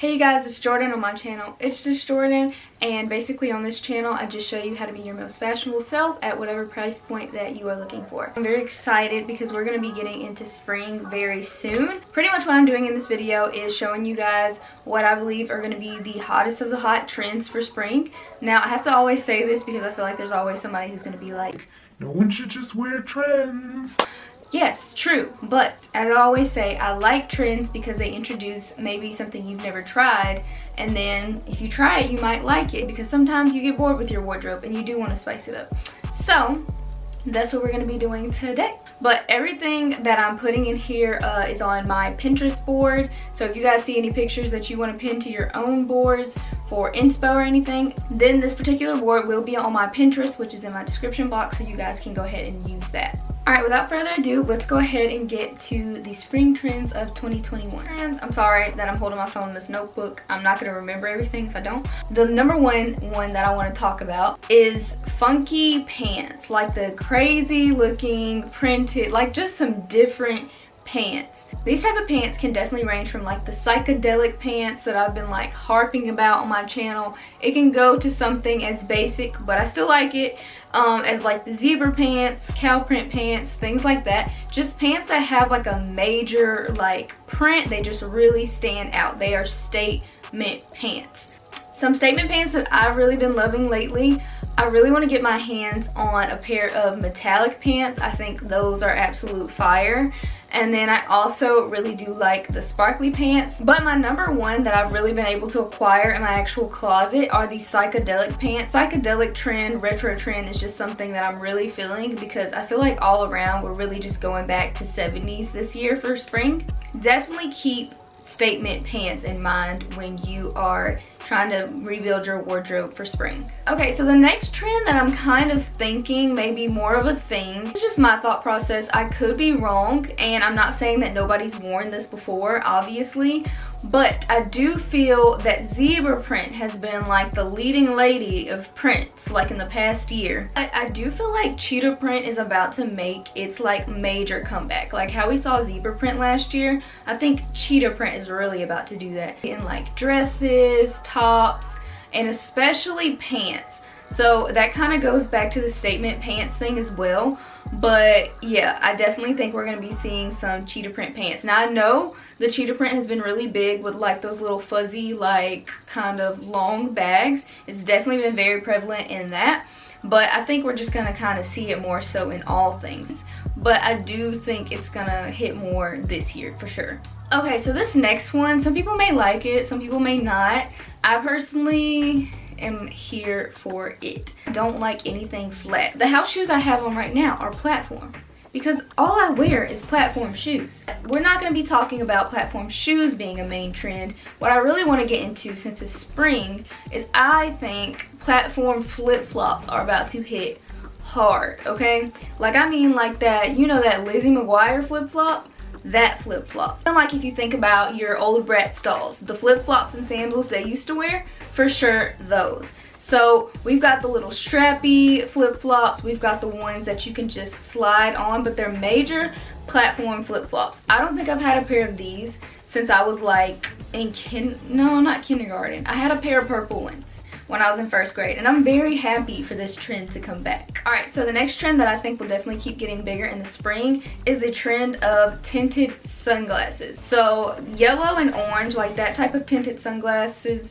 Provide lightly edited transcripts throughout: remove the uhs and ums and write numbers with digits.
Hey you guys, it's Jordan on my channel. It's just Jordan, and basically on this channel I just show you how to be your most fashionable self at whatever price point that you are looking for. I'm very excited because we're going to be getting into spring very soon. Pretty much what I'm doing in this video is showing you guys what I believe are going to be the hottest of the hot trends for spring. Now I have to always say this because I feel like there's always somebody who's going to be like, no one should just wear trends. Yes, true, but as I always say, I like trends because they introduce maybe something you've never tried, and then if you try it, you might like it, because sometimes you get bored with your wardrobe and you do want to spice it up. So that's what we're going to be doing today. But everything that I'm putting in here is on my Pinterest board, so if you guys see any pictures that you want to pin to your own boards for inspo or anything, then this particular board will be on my Pinterest, which is in my description box, so you guys can go ahead and use that. Alright, without further ado, let's go ahead and get to the spring trends of 2021. And I'm sorry that I'm holding my phone in this notebook. I'm not going to remember everything if I don't. The number one that I want to talk about is funky pants. Like the crazy looking printed, like just some different pants. These type of pants can definitely range from like the psychedelic pants that I've been like harping about on my channel. It can go to something as basic, but I still like it, as like the zebra pants, cow print pants, things like that. Just pants that have like a major like print. They just really stand out. They are statement pants. Some statement pants that I've really been loving lately, I really want to get my hands on a pair of metallic pants. I think those are absolute fire. And then I also really do like the sparkly pants. But my number one that I've really been able to acquire in my actual closet are these psychedelic pants. Psychedelic trend, retro trend is just something that I'm really feeling, because I feel like all around we're really just going back to 70s this year for spring. Definitely keep statement pants in mind when you are trying to rebuild your wardrobe for spring. Okay, so the next trend that I'm kind of thinking may be more of a thing. It's just my thought process. I could be wrong, and I'm not saying that nobody's worn this before, obviously, but I do feel that zebra print has been like the leading lady of prints like in the past year. I do feel like cheetah print is about to make its like major comeback. Like how we saw zebra print last year, I think cheetah print is really about to do that in like dresses, tops, and especially pants. So that kind of goes back to the statement pants thing as well. But yeah, I definitely think we're going to be seeing some cheetah print pants. Now I know the cheetah print has been really big with like those little fuzzy like kind of long bags. It's definitely been very prevalent in that. But I think we're just going to kind of see it more so in all things. But I do think it's going to hit more this year for sure. Okay, so this next one, some people may like it, some people may not. I personally am here for it. I don't like anything flat. The house shoes I have on right now are platform, because all I wear is platform shoes. We're not going to be talking about platform shoes being a main trend. What I really want to get into, since it's spring, is I think platform flip-flops are about to hit hard, okay? Like I mean like that, you know, that Lizzie McGuire flip-flop? That flip-flop. And like if you think about your old Brat stalls, the flip-flops and sandals they used to wear, for sure those. So we've got the little strappy flip-flops, we've got the ones that you can just slide on, but they're major platform flip-flops. I don't think I've had a pair of these since I was like in not kindergarten. I had a pair of purple ones when I was in first grade, and I'm very happy for this trend to come back. Alright, so the next trend that I think will definitely keep getting bigger in the spring is the trend of tinted sunglasses. So yellow and orange, like that type of tinted sunglasses,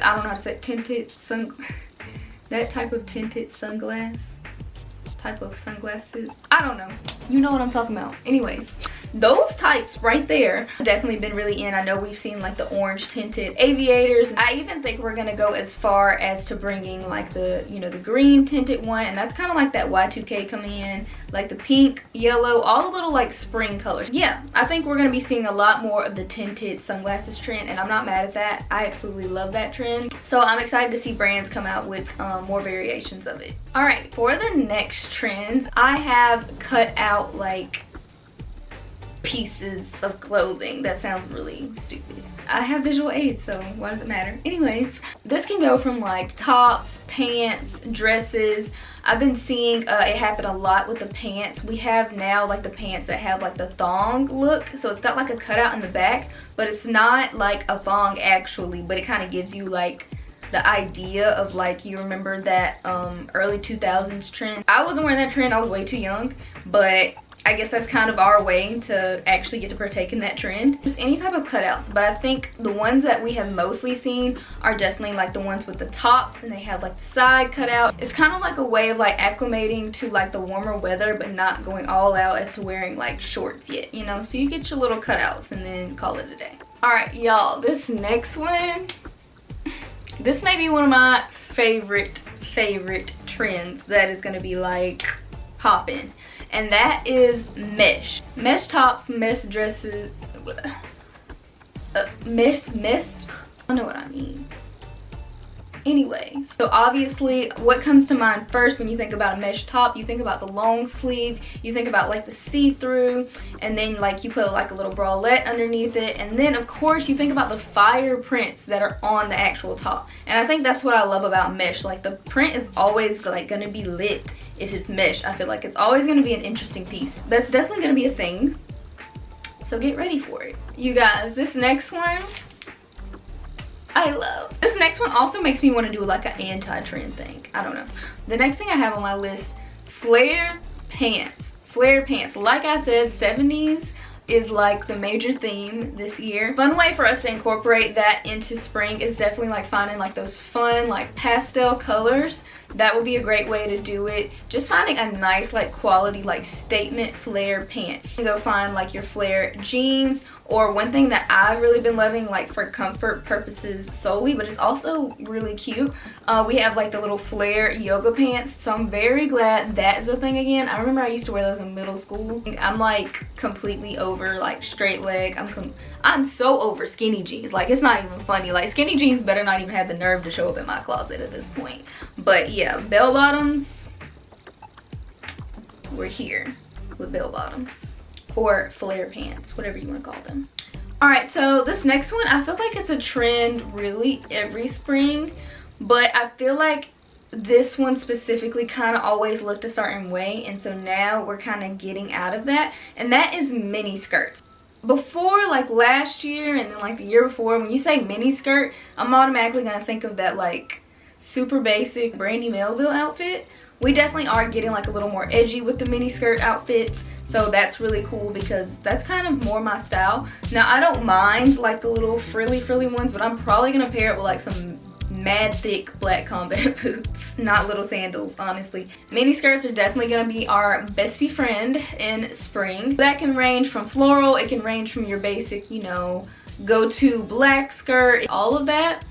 I don't know how to say it, that type of tinted sunglasses, I don't know, you know what I'm talking about. Anyways, those types right there have definitely been really in. I know we've seen like the orange tinted aviators. I even think we're gonna go as far as to bringing like the, you know, the green tinted one, and that's kind of like that Y2K coming in, like the pink, yellow, all the little like spring colors. Yeah, I think we're gonna be seeing a lot more of the tinted sunglasses trend, and I'm not mad at that. I absolutely love that trend. So I'm excited to see brands come out with more variations of it. All right, for the next trends, I have cut out like pieces of clothing. That sounds really stupid. I have visual aids, so why does it matter? Anyways, this can go from like tops, pants, dresses. I've been seeing it happen a lot with the pants. We have now like the pants that have like the thong look. So it's got like a cutout in the back, but it's not like a thong actually, but it kind of gives you like the idea of like, you remember that early 2000s trend. I wasn't wearing that trend, I was way too young, but I guess that's kind of our way to actually get to partake in that trend. Just any type of cutouts, but I think the ones that we have mostly seen are definitely like the ones with the tops and they have like the side cutout. It's kind of like a way of like acclimating to like the warmer weather, but not going all out as to wearing like shorts yet, you know? So you get your little cutouts and then call it a day. All right, y'all, this next one, this may be one of my favorite trends that is gonna be like popping. And that is mesh. Mesh tops, mesh dresses, mesh, I know what I mean. Anyway, so obviously what comes to mind first when you think about a mesh top, you think about the long sleeve, you think about like the see-through, and then like you put like a little bralette underneath it, and then of course you think about the fire prints that are on the actual top. And I think that's what I love about mesh. Like the print is always like gonna be lit if it's mesh. I feel like it's always gonna be an interesting piece. That's definitely gonna be a thing, so get ready for it. You guys, this next one I love. This next one also makes me want to do like an anti-trend thing. I don't know. The next thing I have on my list, flare pants. Flare pants. Like I said, 70s is like the major theme this year. Fun way for us to incorporate that into spring is definitely like finding like those fun like pastel colors. That would be a great way to do it. Just finding a nice like quality like statement flare pant. You can go find like your flare jeans, or one thing that I've really been loving like for comfort purposes solely, but it's also really cute. We have like the little flare yoga pants, so I'm very glad that is a thing again. I remember I used to wear those in middle school. I'm like completely over like straight leg. I'm so over skinny jeans. Like it's not even funny. Like skinny jeans better not even have the nerve to show up in my closet at this point. But yeah, bell bottoms, we're here with bell bottoms. Or flare pants, whatever you want to call them. All right, so this next one, I feel like it's a trend really every spring, but I feel like this one specifically kind of always looked a certain way, and so now we're kind of getting out of that, and that is mini skirts. Before, like last year and then like the year before, when you say mini skirt, I'm automatically gonna think of that like super basic Brandy Melville outfit. We definitely are getting like a little more edgy with the mini skirt outfits. So that's really cool because that's kind of more my style. Now I don't mind like the little frilly ones, but I'm probably gonna pair it with like some mad thick black combat boots, not little sandals, honestly. Mini skirts are definitely gonna be our bestie friend in spring. That can range from floral, it can range from your basic, you know, go-to black skirt, all of that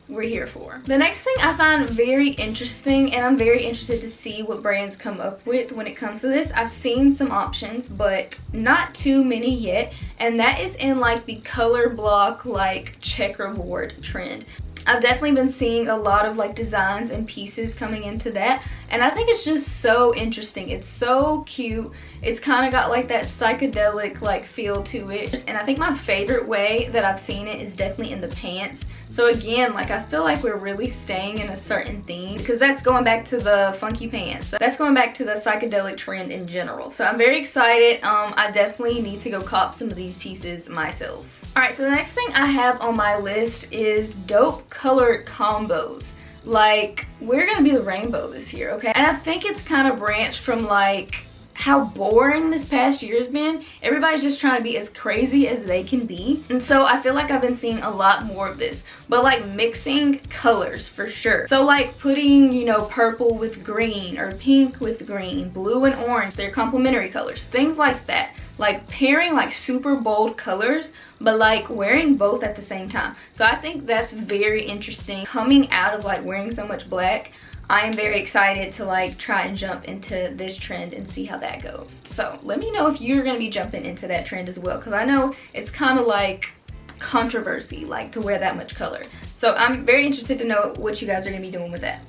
we're here for. The next thing I find very interesting, and I'm very interested to see what brands come up with when it comes to this. I've seen some options, but not too many yet, and that is in like the color block like checkerboard trend. I've definitely been seeing a lot of like designs and pieces coming into that, and I think it's just so interesting. It's so cute. It's kind of got like that psychedelic like feel to it, and I think my favorite way that I've seen it is definitely in the pants. So again, like I feel like we're really staying in a certain theme because that's going back to the funky pants. So that's going back to the psychedelic trend in general. So I'm very excited. I definitely need to go cop some of these pieces myself. Alright, so the next thing I have on my list is dope color combos. Like, we're gonna be the rainbow this year, okay? And I think it's kind of branched from like how boring this past year has been. Everybody's just trying to be as crazy as they can be. And so I feel like I've been seeing a lot more of this, but like mixing colors for sure. So like putting, you know, purple with green or pink with green, blue and orange, they're complementary colors, things like that. Like pairing like super bold colors, but like wearing both at the same time. So I think that's very interesting. Coming out of like wearing so much black, I am very excited to like try and jump into this trend and see how that goes. So let me know if you're gonna be jumping into that trend as well, because I know it's kind of like controversy like to wear that much color. So I'm very interested to know what you guys are gonna be doing with that.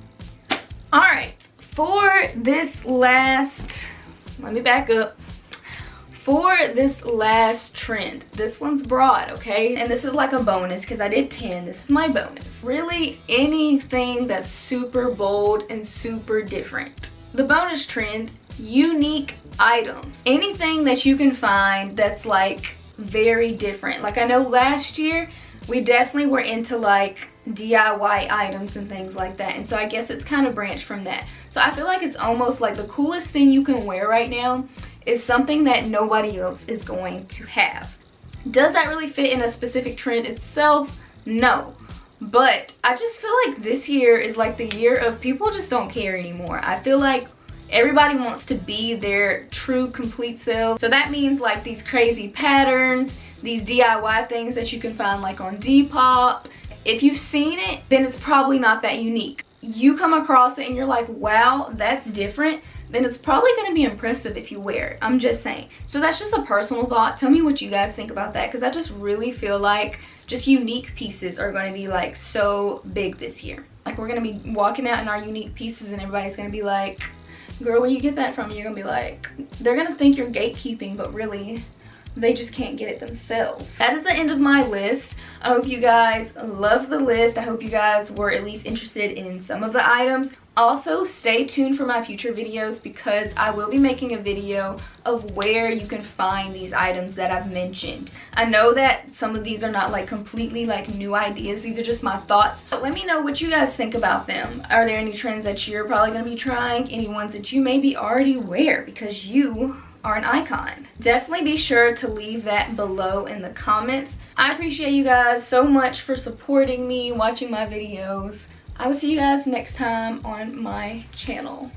All right, for this last, let me back up. For this last trend, this one's broad, okay? And this is like a bonus because I did 10. This is my bonus. Really anything that's super bold and super different. The bonus trend, unique items. Anything that you can find that's like very different. Like I know last year we definitely were into like DIY items and things like that, and so I guess it's kind of branched from that. So I feel like it's almost like the coolest thing you can wear right now is something that nobody else is going to have. Does that really fit in a specific trend itself? No. But I just feel like this year is like the year of people just don't care anymore. I feel like everybody wants to be their true complete self. So that means like these crazy patterns, these DIY things that you can find like on Depop. If you've seen it, then it's probably not that unique. You come across it and you're like, wow, that's different, then it's probably going to be impressive if you wear it. I'm just saying. So that's just a personal thought. Tell me what you guys think about that, because I just really feel like just unique pieces are going to be like so big this year. Like we're going to be walking out in our unique pieces and everybody's going to be like, girl, where you get that from? And you're going to be like, they're going to think you're gatekeeping, but really they just can't get it themselves. That is the end of my list. I hope you guys love the list. I hope you guys were at least interested in some of the items. Also, stay tuned for my future videos because I will be making a video of where you can find these items that I've mentioned. I know that some of these are not like completely like new ideas. These are just my thoughts. But let me know what you guys think about them. Are there any trends that you're probably going to be trying? Any ones that you maybe already wear because you are an icon? Definitely be sure to leave that below in the comments. I appreciate you guys so much for supporting me, watching my videos. I will see you guys next time on my channel.